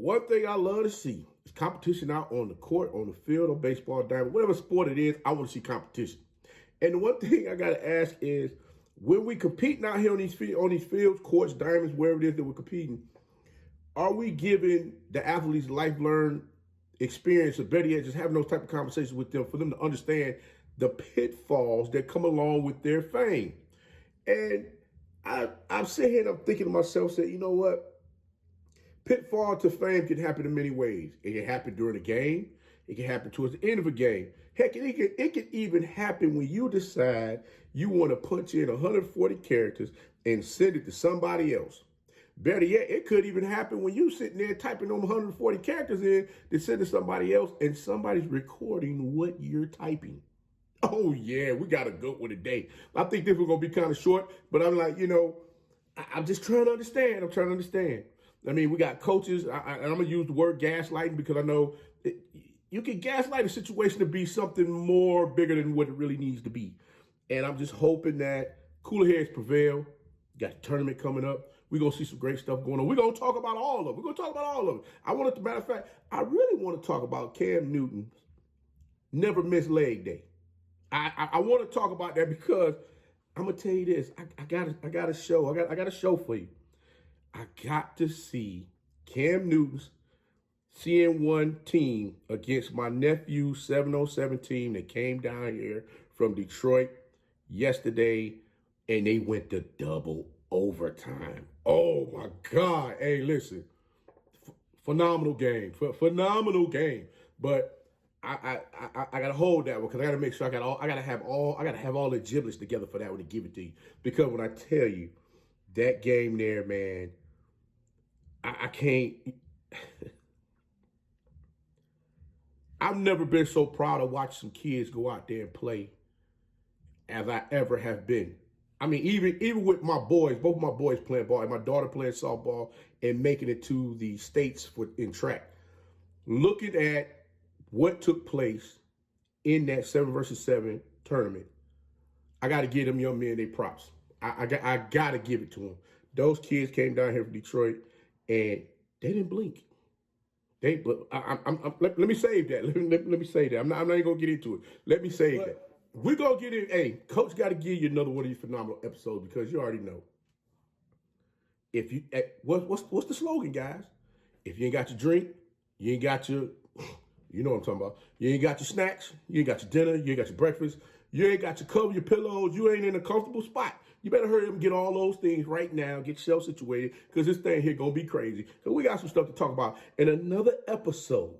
one thing I love to see is competition out on the court, on the field, on baseball, diamond, whatever sport it is, I want to see competition. And the one thing I got to ask is, when we competing out here on these fields, courts, diamonds, wherever it is that we're competing, are we giving the athletes life-learned experience, or better yet, just having those type of conversations with them for them to understand the pitfalls that come along with their fame? And I'm sitting here and I'm thinking to myself, say, you know what? Pitfall to fame can happen in many ways. It can happen during a game. It can happen towards the end of a game. Heck, it can even happen when you decide you want to punch in 140 characters and send it to somebody else. Better yet, it could even happen when you sitting there typing them 140 characters in to send to somebody else, and somebody's recording what you're typing. Oh, yeah, we got a good one today. I think this was going to be kind of short, but I'm like, I'm just trying to understand. I'm trying to understand. I mean, we got coaches. I'm going to use the word gaslighting because I know you can gaslight a situation to be something more bigger than what it really needs to be. And I'm just hoping that cooler heads prevail. Got the tournament coming up. We're going to see some great stuff going on. We're going to talk about all of it. We're going to talk about all of it. As a matter of fact, I really want to talk about Cam Newton's never miss leg day. I want to talk about that because I'm going to tell you this. I got a show. I got a show for you. I got to see Cam Newton's CN1 team against my nephew's 707 team that came down here from Detroit yesterday, and they went to double overtime. Oh, my God. Hey, listen, phenomenal game. Phenomenal game. But I gotta hold that one because I gotta make sure I gotta have all the giblets together for that one to give it to you. Because when I tell you that game there, man, I can't. I've never been so proud to watch some kids go out there and play as I ever have been. I mean, even with my boys, both my boys playing ball, and my daughter playing softball and making it to the states in track. Looking at what took place in that 7-versus-7 tournament, I got to give them young men their props. I got to give it to them. Those kids came down here from Detroit, and they didn't blink. Let me save that. Let me save that. I'm not even going to get into it. Let me save that. We're going to get in. Hey, Coach got to give you another one of these phenomenal episodes because you already know. If you what's the slogan, guys? If you ain't got your drink, you ain't got your, you know what I'm talking about. You ain't got your snacks, you ain't got your dinner, you ain't got your breakfast, you ain't got your cover, your pillows, you ain't in a comfortable spot. You better hurry up and get all those things right now, get yourself situated, because this thing here gonna be crazy. So we got some stuff to talk about in another episode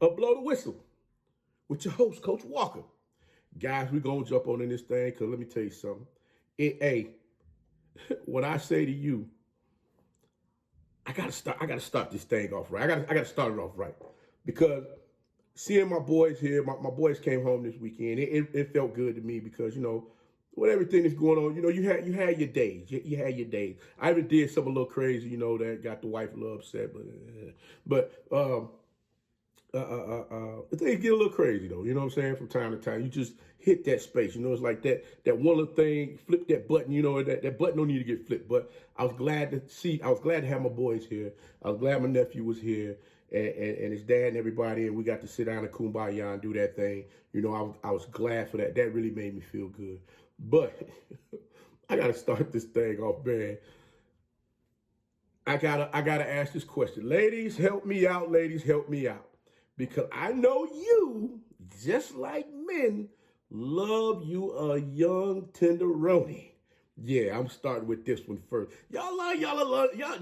of Blow the Whistle with your host, Coach Walker. Guys, we're gonna jump on in this thing, because let me tell you something. When I say to you, I gotta start this thing off right. I gotta start it off right. Because seeing my boys here, my boys came home this weekend. It felt good to me because, with everything that's going on, you had your days. You had your days. I even did something a little crazy, that got the wife a little upset. But things get a little crazy though. You know what I'm saying? From time to time, you just hit that space. It's like that one little thing. Flip that button. That button don't need to get flipped. But I was glad to have my boys here. I was glad my nephew was here. And his dad and everybody, and we got to sit down and kumbaya and do that thing. I was glad for that. That really made me feel good. But I gotta start this thing off, man. I gotta ask this question. Ladies, help me out. Ladies, help me out. Because I know you, just like men, love you a young tenderoni. Yeah, I'm starting with this one first. Y'all love a young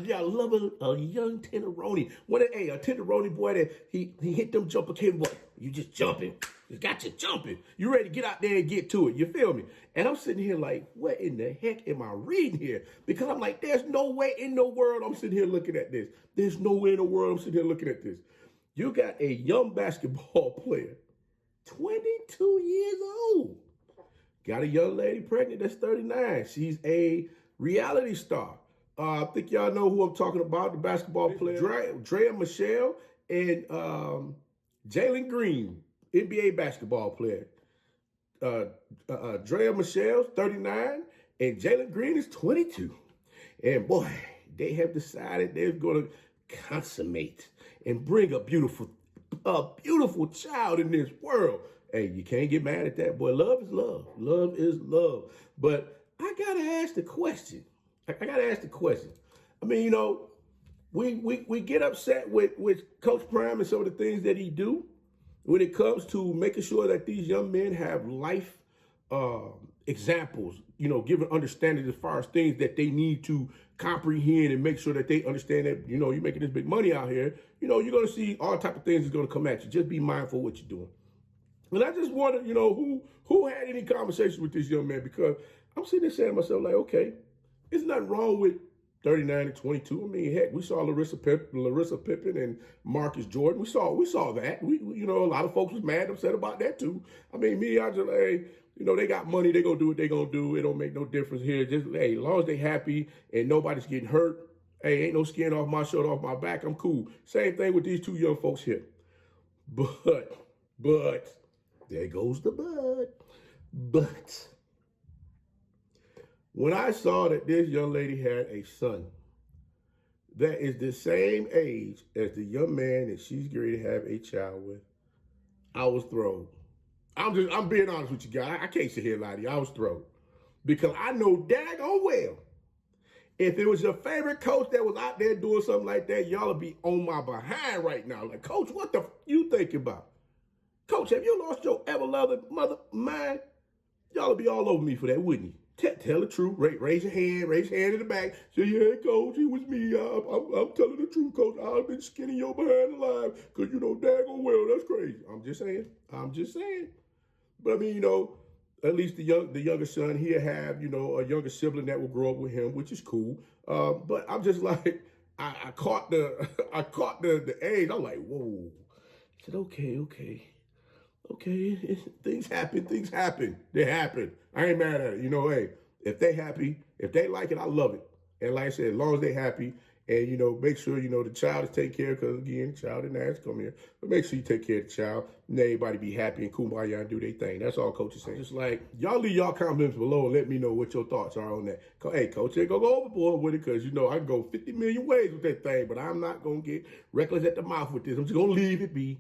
tenderoni. A tenderoni boy that he hit them jumper cable boy. You just jumping. You got you jumping. You ready to get out there and get to it. You feel me? And I'm sitting here like, what in the heck am I reading here? Because I'm like, there's no way in the world I'm sitting here looking at this. There's no way in the world I'm sitting here looking at this. You got a young basketball player, 22 years old. Got a young lady pregnant that's 39. She's a reality star. I think y'all know who I'm talking about, the basketball player. Drea Michelle and Jalen Green, NBA basketball player. Drea Michelle's 39 and Jalen Green is 22. And boy, they have decided they're going to consummate and bring a beautiful child in this world. Hey, you can't get mad at that, boy. Love is love. Love is love. But I gotta ask the question. I mean, we get upset with Coach Prime and some of the things that he do when it comes to making sure that these young men have life examples, giving understanding as far as things that they need to comprehend and make sure that they understand that, you're making this big money out here. You're going to see all type of things that's going to come at you. Just be mindful of what you're doing. And I just wondered, who had any conversations with this young man, because I'm sitting there saying to myself, like, okay, there's nothing wrong with 39 and 22. I mean, heck, we saw Larissa Pippen and Marcus Jordan. We saw that. We a lot of folks was mad, upset about that too. I mean, I just, hey, they got money. They gonna do what they gonna do. It don't make no difference here. Just, hey, as long as they happy and nobody's getting hurt, hey, ain't no skin off my shirt, off my back. I'm cool. Same thing with these two young folks here. But there goes the but. When I saw that this young lady had a son that is the same age as the young man that she's going to have a child with, I was thrilled. I'm being honest with you guys. I can't sit here and lie to you. I was thrilled. Because I know daggone well, if it was your favorite coach that was out there doing something like that, y'all would be on my behind right now. Like, Coach, what the you thinking about? Coach, have you lost your ever-loving mother mind? Y'all would be all over me for that, wouldn't you? Tell the truth. Raise your hand in the back. Say, yeah, Coach, it was me. I'm telling the truth, Coach. I've been skinning your behind alive because, daggone well, that's crazy. I'm just saying. But I mean, at least the younger son, he'll have, a younger sibling that will grow up with him, which is cool. But I'm just like, I caught the age. I'm like, whoa. I said, okay. Things happen. They happen. I ain't mad at it. Hey, if they happy, if they like it, I love it. And like I said, as long as they happy, and, make sure, the child is taken care of, because, again, the child didn't ask to come here. But make sure you take care of the child, and everybody be happy and kumbaya and do their thing. That's all Coach is saying. Just like, y'all leave y'all comments below and let me know what your thoughts are on that. Hey, Coach ain't going to go overboard with it, because, I can go 50 million ways with that thing, but I'm not going to get reckless at the mouth with this. I'm just going to leave it be.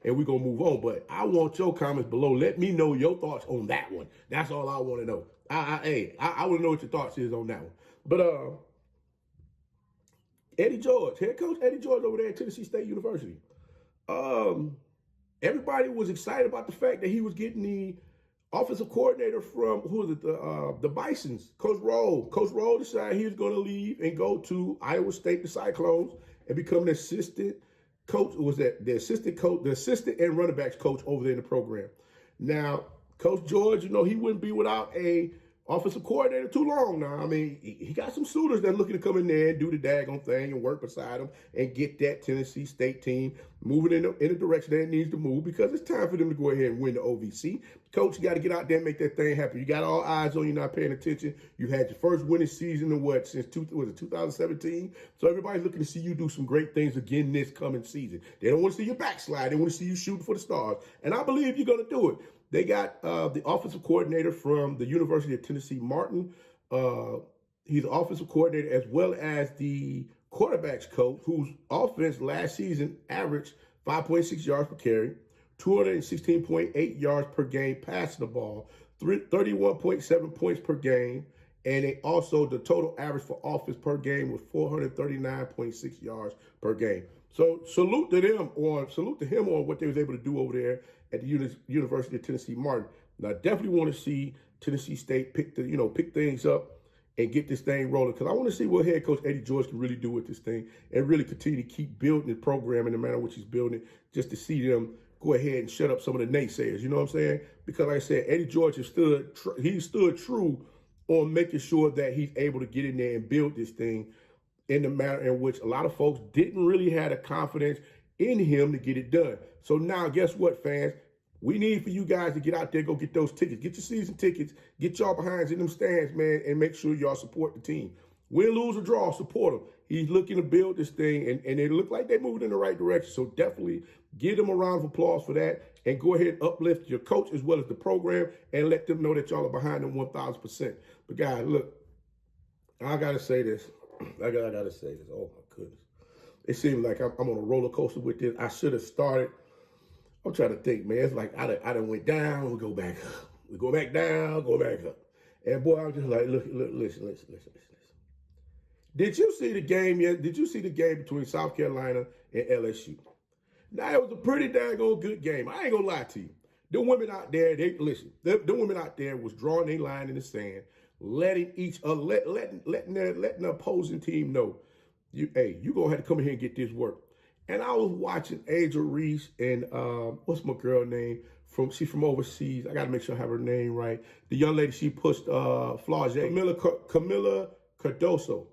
And we're going to move on. But I want your comments below. Let me know your thoughts on that one. That's all I want to know. I want to know what your thoughts is on that one. But, Eddie George, head coach Eddie George over there at Tennessee State University. Everybody was excited about the fact that he was getting the offensive coordinator from, the Bisons, Coach Roll. Coach Roll decided he was going to leave and go to Iowa State, the Cyclones, and become the assistant coach. Was that the assistant coach, the assistant and running backs coach over there in the program. Now, Coach George, he wouldn't be without a offensive coordinator too long now. I mean, he got some suitors that are looking to come in there and do the daggone thing and work beside him and get that Tennessee State team moving in the direction that it needs to move, because it's time for them to go ahead and win the OVC. Coach, you got to get out there and make that thing happen. You got all eyes on you, not paying attention. You had your first winning season in since 2017? So everybody's looking to see you do some great things again this coming season. They don't want to see you backslide. They want to see you shooting for the stars. And I believe you're going to do it. They got the offensive coordinator from the University of Tennessee, Martin. He's the offensive coordinator as well as the quarterbacks coach, whose offense last season averaged 5.6 yards per carry, 216.8 yards per game passing the ball, 31.7 points per game, and the total average for offense per game was 439.6 yards per game. So salute to him on what they was able to do over there at the University of Tennessee, Martin. Now, I definitely want to see Tennessee State pick things up and get this thing rolling, because I want to see what head coach Eddie George can really do with this thing and really continue to keep building the program in the manner in which he's building it, just to see them go ahead and shut up some of the naysayers. You know what I'm saying? Because like I said, Eddie George has stood true on making sure that he's able to get in there and build this thing in the manner in which a lot of folks didn't really have the confidence in him to get it done. So now, guess what, fans? We need for you guys to get out there, go get those tickets. Get your season tickets. Get y'all behinds in them stands, man, and make sure y'all support the team. Win, lose, or draw, support him. He's looking to build this thing, and they look like they're moving in the right direction. So definitely give them a round of applause for that, and go ahead and uplift your coach as well as the program and let them know that y'all are behind them 1,000%. But guys, look, I got to say this. I gotta say this. Oh my goodness. It seems like I'm on a roller coaster with this. I should have started. I'm trying to think, man. It's like I done went down, we go back up. We go back down, go back up. And boy, I was just like, look, listen. Did you see the game yet? Did you see the game between South Carolina and LSU? Now, it was a pretty daggone good game. I ain't gonna lie to you. The women out there, the women out there was drawing a line in the sand, letting each other, letting the opposing team know, you gonna have to come in here and get this work. And I was watching Angel Reese and what's my girl name? She's from overseas. I gotta make sure I have her name right. The young lady she pushed Flau'jae, Kamilia Cardoso.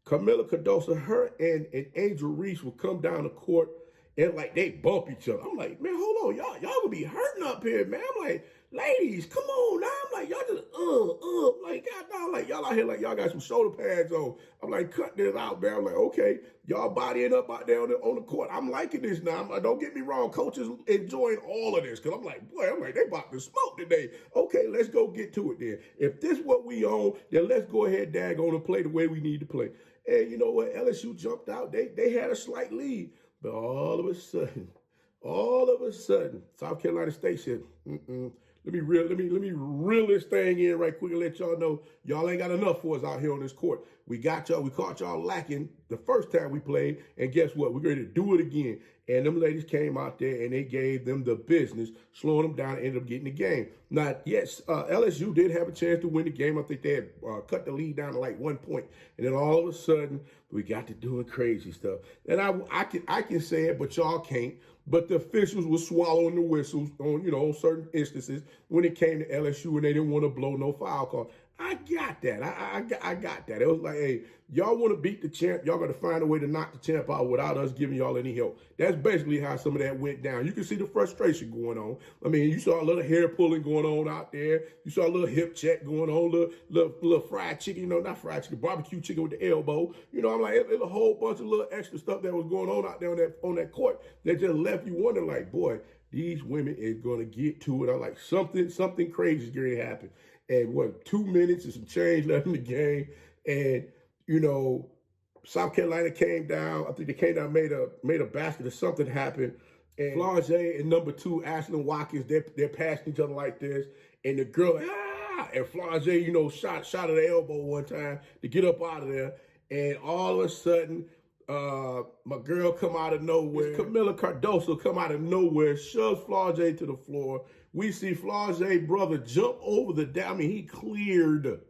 Kamilia Cardoso, her and Angel Reese would come down the court and like they bump each other. I'm like, man, hold on, y'all gonna be hurting up here, man. I'm like, ladies, come on now. I'm like, y'all just I'm like, God, dog, like y'all out here like y'all got some shoulder pads on. I'm like, cut this out, man. I'm like, okay, y'all bodying up out there on the court. I'm liking this now. Don't get me wrong, coach is enjoying all of this because I'm like, boy, they about to smoke today. Okay, let's go get to it then. If this what we own, then let's go ahead, daggone, and play the way we need to play. And you know what? LSU jumped out. They had a slight lead. But all of a sudden, South Carolina State said, let me reel this thing in right quick and let y'all know y'all ain't got enough for us out here on this court. We got y'all, we caught y'all lacking the first time we played, and guess what? We're going to do it again. And them ladies came out there and they gave them the business, slowing them down and ended up getting the game. Now, yes, LSU did have a chance to win the game. I think they had cut the lead down to like 1 point. And then all of a sudden, we got to doing crazy stuff. And I can say it, but y'all can't. But the officials were swallowing the whistles on certain instances when it came to LSU and they didn't want to blow no foul call. I got that. I got that. It was like, hey, y'all want to beat the champ, y'all got to find a way to knock the champ out without us giving y'all any help. That's basically how some of that went down. You can see the frustration going on. I mean, you saw a little hair pulling going on out there. You saw a little hip check going on, little fried chicken, not fried chicken, barbecue chicken with the elbow. I'm like, there's a whole bunch of little extra stuff that was going on out there on that court that just left you wondering, like, boy, these women is going to get to it. I'm like, something crazy is going to happen. And 2 minutes and some change left in the game. And, South Carolina came down. I think they came down, made a basket or something happened. And Flau'jae and number 2, Ashlyn Watkins, they're passing each other like this. And the girl, and Flau'jae, shot at the elbow one time to get up out of there. And all of a sudden, my girl come out of nowhere. Kamilia Cardoso come out of nowhere, shoves Flau'jae to the floor. We see Flau'jae brother jump over he cleared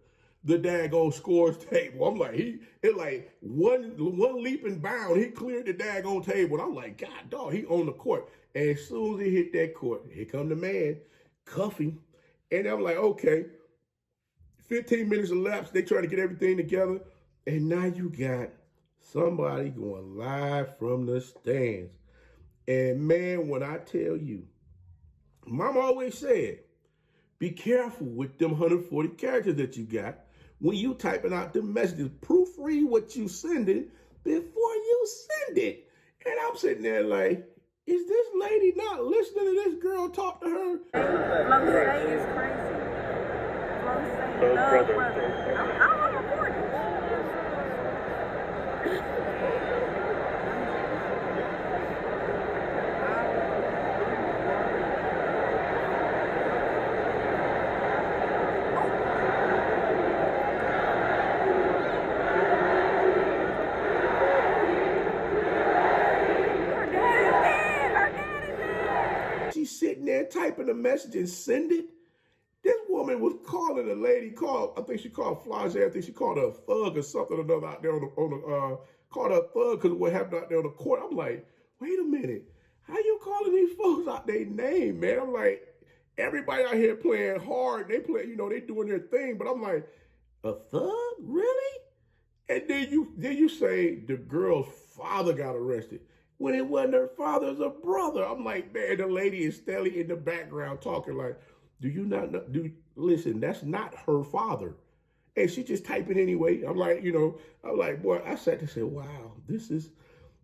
the daggone scores table. I'm like, one leap and bound, he cleared the daggone table. And I'm like, God, dog, he on the court. And as soon as he hit that court, here come the man, cuffing. And I'm like, okay, 15 minutes elapsed. They trying to get everything together. And now you got somebody going live from the stands. And man, when I tell you, Mama always said, be careful with them 140 characters that you got when you typing out the messages. Proofread what you sending before you send it. And I'm sitting there like, is this lady not listening to this girl talk to her? Flau'jae is crazy. Flau'jae, brother. I'm recording. Sitting there typing a message and send it. This woman was calling a lady I think she called Flau'jae. I think she called her a thug or something or another out there called her a thug because of what happened out there on the court. I'm like, wait a minute. How you calling these folks out their name, man? I'm like, everybody out here playing hard. They play, they doing their thing. But I'm like, a thug? Really? And then you say the girl's father got arrested. When it wasn't her father, it was a brother. I'm like, man, the lady is Staley in the background talking like, do you not know? Listen, that's not her father. And she just typing anyway. I'm like, boy, I sat there and said, wow, this is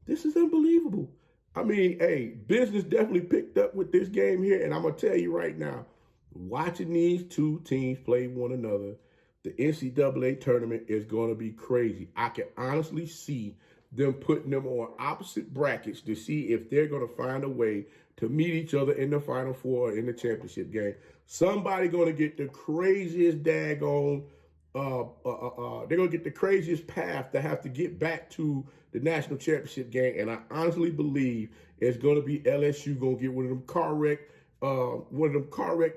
unbelievable. I mean, hey, business definitely picked up with this game here. And I'm going to tell you right now, watching these two teams play one another, the NCAA tournament is going to be crazy. I can honestly see them putting them on opposite brackets to see if they're going to find a way to meet each other in the Final Four in the championship game. Somebody going to get the craziest daggone, they're going to get the craziest path to have to get back to the national championship game. And I honestly believe it's going to be LSU going to get one of them car wreck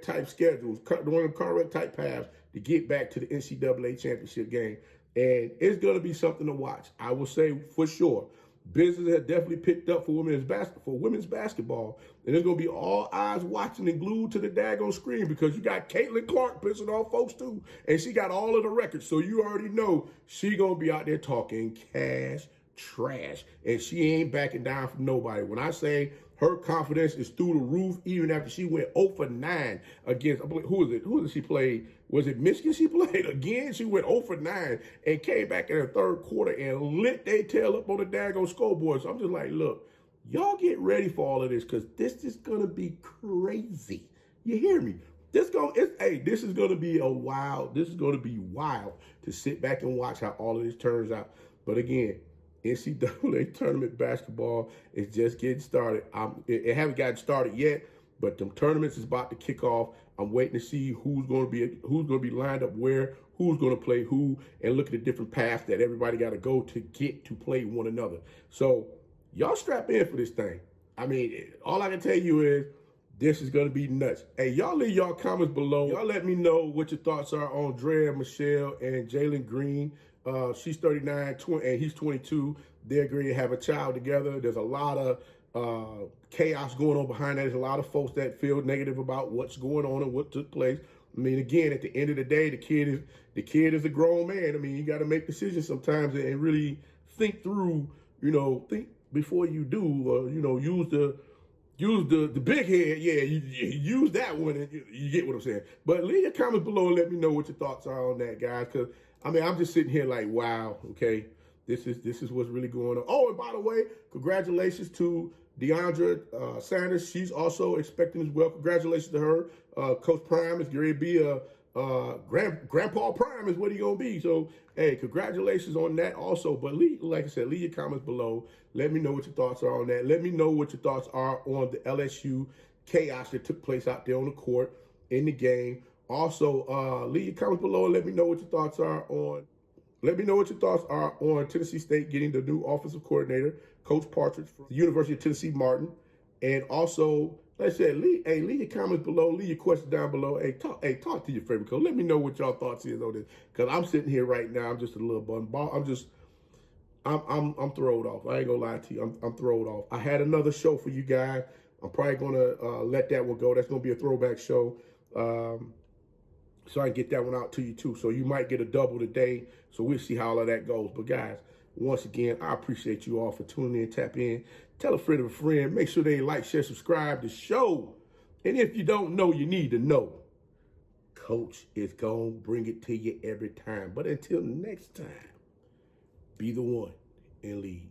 type schedules, one of them car wreck type paths to get back to the NCAA championship game. And it's going to be something to watch. I will say for sure, business has definitely picked up for women's basketball. And there's going to be all eyes watching and glued to the daggone screen because you got Caitlin Clark pissing off folks too. And she got all of the records. So you already know she going to be out there talking cash trash. And she ain't backing down from nobody. When I say her confidence is through the roof, even after she went 0 for 9 against, who is it? Who did she play? Was it Michigan she played again? She went 0 for 9 and came back in the third quarter and lit their tail up on the daggone scoreboard. So I'm just like, look, y'all get ready for all of this because this is going to be crazy. You hear me? This is going to be wild to sit back and watch how all of this turns out. But again, NCAA tournament basketball is just getting started. It haven't gotten started yet, but the tournaments is about to kick off. I'm waiting to see who's going to be lined up where, who's going to play who, and look at the different paths that everybody got to go to get to play one another. So y'all strap in for this thing. I mean, all I can tell you is this is going to be nuts. Hey, y'all leave y'all comments below. Y'all let me know what your thoughts are on Drea, Michelle, and Jalen Green. She's 39, and he's 22. They're going to have a child together. There's a lot of chaos going on behind that. There's a lot of folks that feel negative about what's going on and what took place. I mean, again, at the end of the day, the kid is a grown man. I mean, you got to make decisions sometimes and really think through. Think before you do. Use the big head. Yeah, you use that one, and you get what I'm saying. But leave your comments below and let me know what your thoughts are on that, guys. Because I mean, I'm just sitting here like, wow, okay, this is what's really going on. Oh, and by the way, congratulations to Deandra Sanders. She's also expecting as well. Congratulations to her. Coach Prime is going to be Grandpa Prime is what he gonna be. So hey, congratulations on that also. But like I said, leave your comments below. Let me know what your thoughts are on that. Let me know what your thoughts are on the LSU chaos that took place out there on the court in the game. Also, leave your comments below and let me know what your thoughts are on. Let me know what your thoughts are on Tennessee State getting the new offensive coordinator, Coach Partridge from the University of Tennessee Martin. And also, like I said, leave your comments below, leave your questions down below. Hey, talk to your favorite coach. Let me know what y'all thoughts is on this. Because I'm sitting here right now, I'm just a little bun ball. I'm thrown off. I ain't gonna lie to you. I'm thrown off. I had another show for you guys. I'm probably gonna let that one go. That's gonna be a throwback show. So I can get that one out to you too. So you might get a double today. So we'll see how all of that goes. But guys, once again, I appreciate you all for tuning in, tap in, tell a friend of a friend, make sure they like, share, subscribe to the show. And if you don't know, you need to know. Coach is gonna bring it to you every time. But until next time, be the one and lead.